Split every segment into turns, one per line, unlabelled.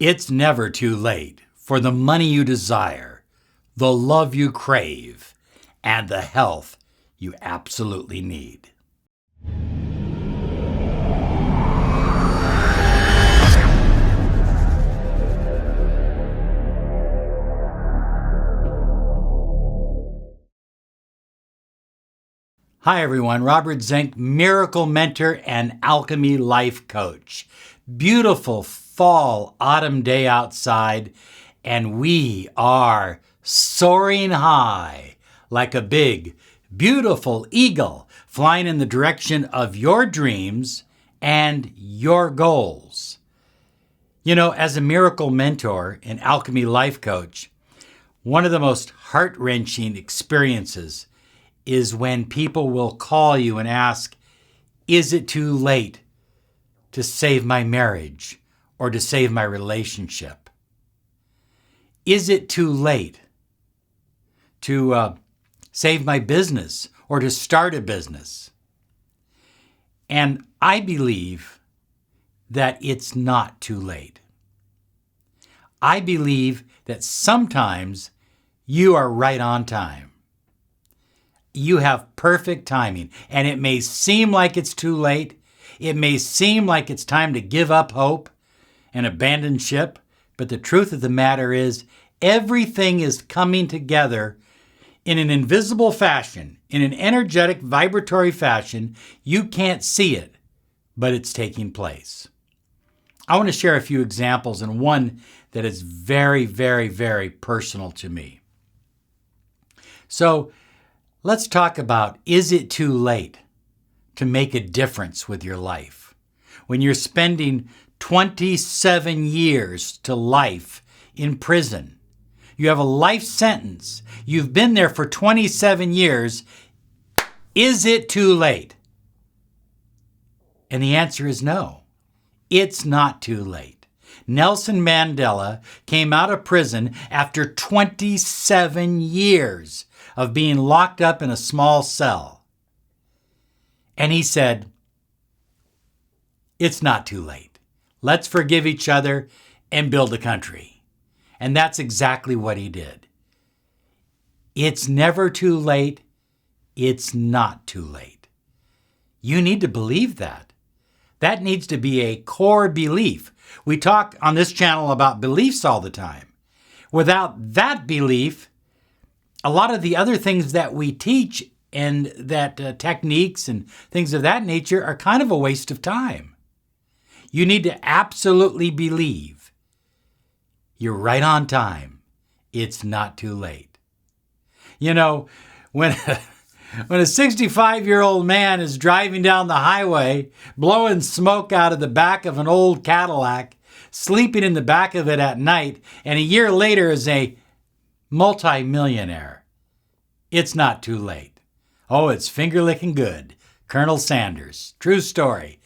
It's never too late for the money you desire, the love you crave, and the health you absolutely need. Hi everyone, Robert Zink, miracle mentor and Alchemy life coach. Beautiful fall, autumn day outside, and we are soaring high like a big, beautiful eagle flying in the direction of your dreams and your goals. You know, as a miracle mentor and Alchemy life coach, one of the most heart-wrenching experiences is when people will call you and ask, is it too late to save my marriage or to save my relationship? Is it too late to save my business or to start a business? And I believe that it's not too late. I believe that sometimes you are right on time. You have perfect timing, and it may seem like it's too late. It may seem like it's time to give up hope and abandon ship, but the truth of the matter is everything is coming together in an invisible fashion, in an energetic, vibratory fashion. You can't see it, but it's taking place. I want to share a few examples, and one that is very, very, very personal to me. So, let's talk about, is it too late to make a difference with your life? When you're spending 27 years to life in prison, you have a life sentence, you've been there for 27 years, is it too late? And the answer is no, it's not too late. Nelson Mandela came out of prison after 27 years of being locked up in a small cell. And he said, it's not too late. Let's forgive each other and build a country. And that's exactly what he did. It's never too late. It's not too late. You need to believe that. That needs to be a core belief. We talk on this channel about beliefs all the time. Without that belief, a lot of the other things that we teach and that techniques and things of that nature are kind of a waste of time. You need to absolutely believe you're right on time. It's not too late. You know, when a 65-year-old man is driving down the highway, blowing smoke out of the back of an old Cadillac, sleeping in the back of it at night, and a year later is a multi-millionaire, it's not too late. Oh, it's finger-licking good. Colonel Sanders, true story.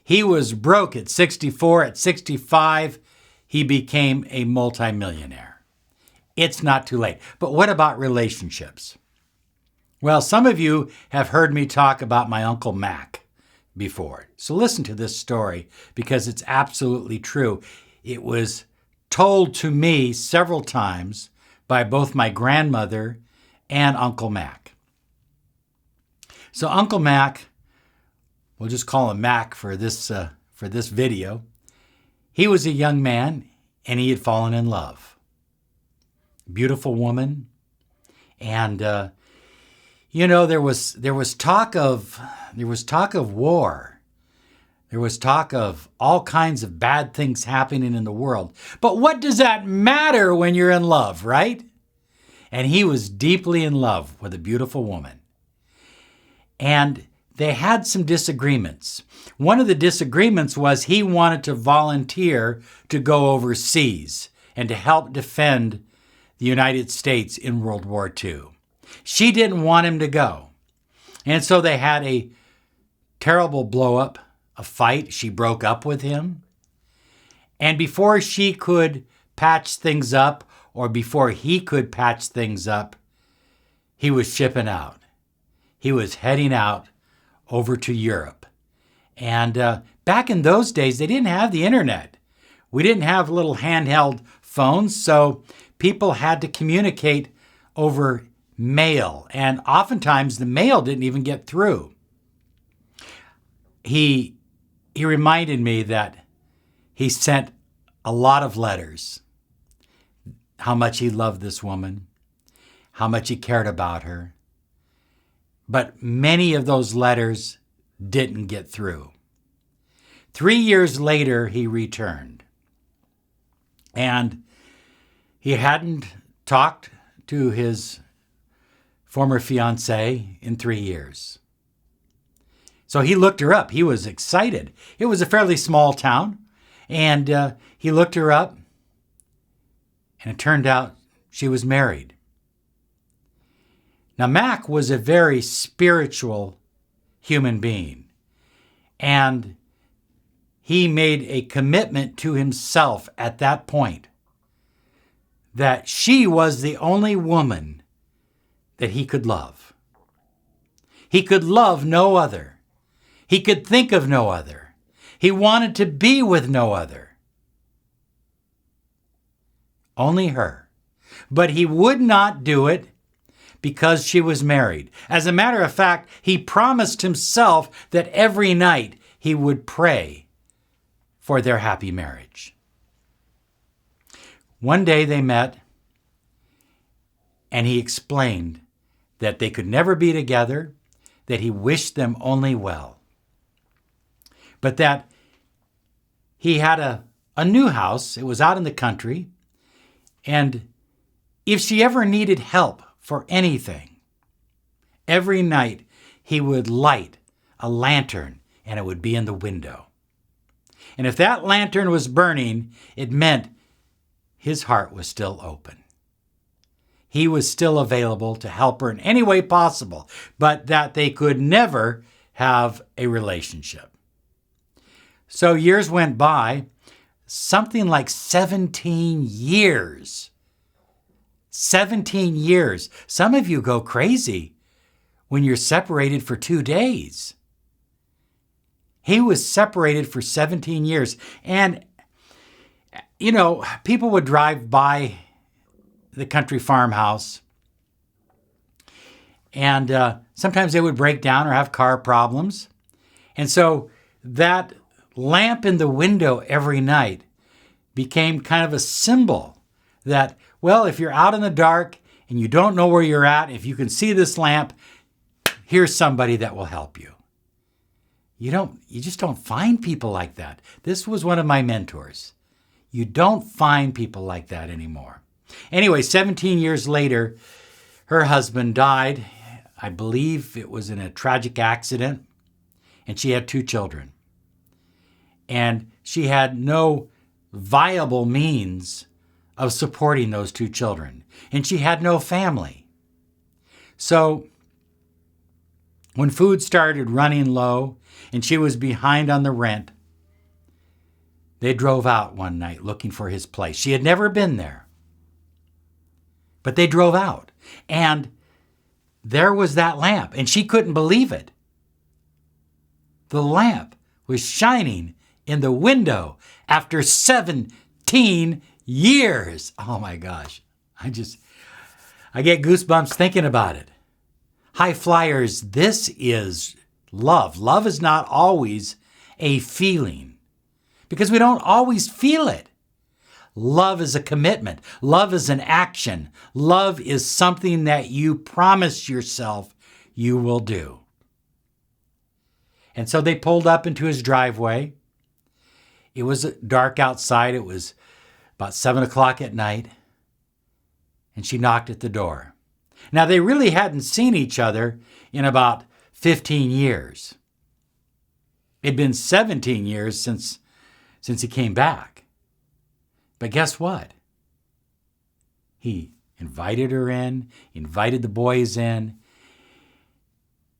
He was broke at 64. At 65, he became a multi-millionaire. It's not too late. But what about relationships? Well, some of you have heard me talk about my Uncle Mack before. So listen to this story because it's absolutely true. It was told to me several times by both my grandmother and Uncle Mack. So Uncle Mack, we'll just call him Mack for this video. He was a young man and he had fallen in love. Beautiful woman. And you know, there was talk of war. There was talk of all kinds of bad things happening in the world. But what does that matter when you're in love, right? And he was deeply in love with a beautiful woman. And they had some disagreements. One of the disagreements was he wanted to volunteer to go overseas and to help defend the United States in World War II. She didn't want him to go. And so they had a terrible blow-up, a fight. She broke up with him. And before she could patch things up, or before he could patch things up, he was shipping out. He was heading out over to Europe. And back in those days, they didn't have the internet. We didn't have little handheld phones, so people had to communicate over mail, and oftentimes the mail didn't even get through. He reminded me that he sent a lot of letters, how much he loved this woman, how much he cared about her. But many of those letters didn't get through. 3 years later, he returned. And he hadn't talked to his former fiancée in 3 years. So he looked her up. He was excited. It was a fairly small town. And he looked her up. And it turned out she was married. Now, Mack was a very spiritual human being. And he made a commitment to himself at that point that she was the only woman that he could love. He could love no other. He could think of no other. He wanted to be with no other. Only her. But he would not do it because she was married. As a matter of fact, he promised himself that every night he would pray for their happy marriage. One day they met, and he explained that they could never be together, that he wished them only well, but that he had a new house. It was out in the country, and if she ever needed help for anything, every night he would light a lantern, and it would be in the window. And if that lantern was burning, it meant his heart was still open. He was still available to help her in any way possible, but that they could never have a relationship. So years went by, something like 17 years. 17 years. Some of you go crazy when you're separated for 2 days. He was separated for 17 years. And, you know, people would drive by the country farmhouse, and sometimes they would break down or have car problems. And so that lamp in the window every night became kind of a symbol that, well, if you're out in the dark and you don't know where you're at, if you can see this lamp, here's somebody that will help you. You just don't find people like that. This was one of my mentors. You don't find people like that anymore. Anyway, 17 years later, her husband died. I believe it was in a tragic accident, and she had 2 children. And she had no viable means of supporting those 2 children, and she had no family. So when food started running low and she was behind on the rent, they drove out one night looking for his place. She had never been there. But they drove out, and there was that lamp, and she couldn't believe it. The lamp was shining in the window after 17 years. Oh my gosh. I get goosebumps thinking about it. High flyers, this is love. Love is not always a feeling because we don't always feel it. Love is a commitment. Love is an action. Love is something that you promise yourself you will do. And so they pulled up into his driveway. It was dark outside. It was about 7 o'clock at night. And she knocked at the door. Now, they really hadn't seen each other in about 15 years. It'd been 17 years since he came back. But guess what? He invited her in, invited the boys in.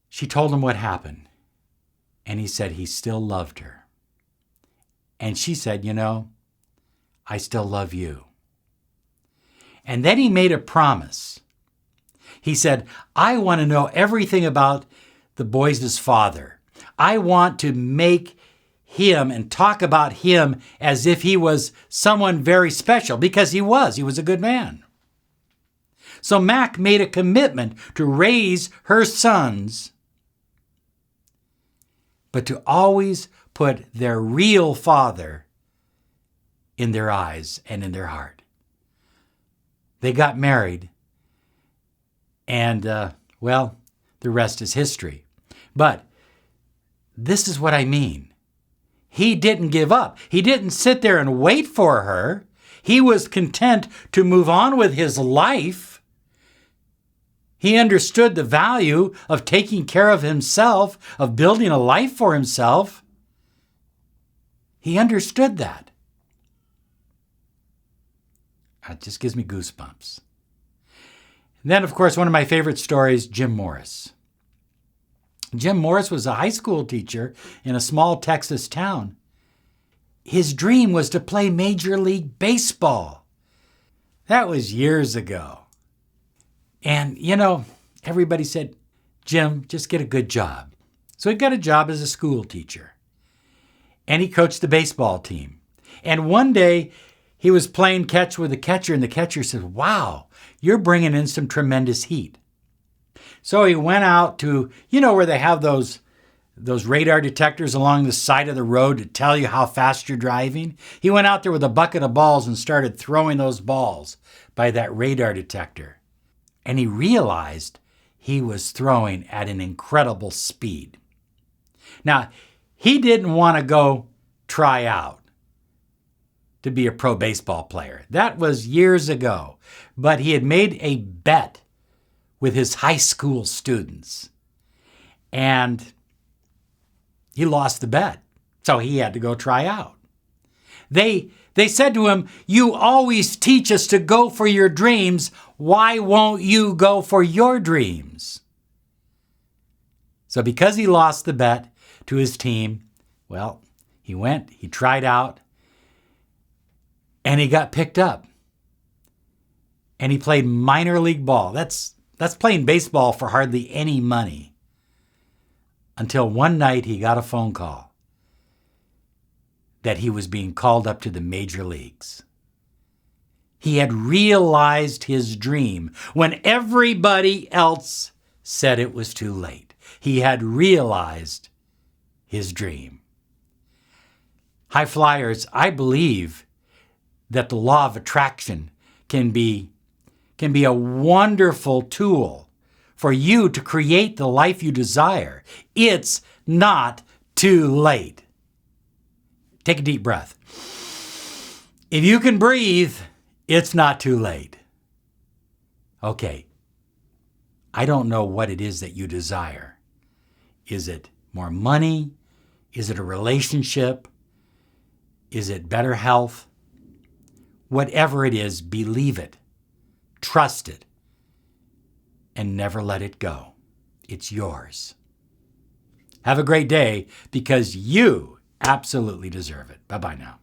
She told him what happened. And he said he still loved her. And she said, I still love you. And then he made a promise. He said, I want to know everything about the boys' father. I want to make him and talk about him as if he was someone very special, because he was. He was a good man. So Mack made a commitment to raise her sons, but to always put their real father in their eyes and in their heart. They got married, and, well, the rest is history. But this is what I mean. He didn't give up. He didn't sit there and wait for her. He was content to move on with his life. He understood the value of taking care of himself, of building a life for himself. He understood that. It just gives me goosebumps. And then, of course, one of my favorite stories, Jim Morris. Jim Morris was a high school teacher in a small Texas town. His dream was to play Major League Baseball. That was years ago. And, everybody said, Jim, just get a good job. So he got a job as a school teacher. And he coached the baseball team. And one day, he was playing catch with the catcher, and the catcher said, wow, you're bringing in some tremendous heat. So he went out to, where they have those radar detectors along the side of the road to tell you how fast you're driving. He went out there with a bucket of balls and started throwing those balls by that radar detector. And he realized he was throwing at an incredible speed. Now, he didn't want to go try out to be a pro baseball player. That was years ago. But he had made a bet with his high school students. And he lost the bet. So he had to go try out. They said to him, you always teach us to go for your dreams. Why won't you go for your dreams? So because he lost the bet to his team, well, he went, he tried out, and he got picked up. And he played minor league ball. That's playing baseball for hardly any money. Until one night he got a phone call that he was being called up to the major leagues. He had realized his dream when everybody else said it was too late. He had realized his dream. High flyers, I believe that the law of attraction can be a wonderful tool for you to create the life you desire. It's not too late. Take a deep breath. If you can breathe, it's not too late. Okay, I don't know what it is that you desire. Is it more money? Is it a relationship? Is it better health? Whatever it is, believe it. Trust it. And never let it go. It's yours. Have a great day, because you absolutely deserve it. Bye-bye now.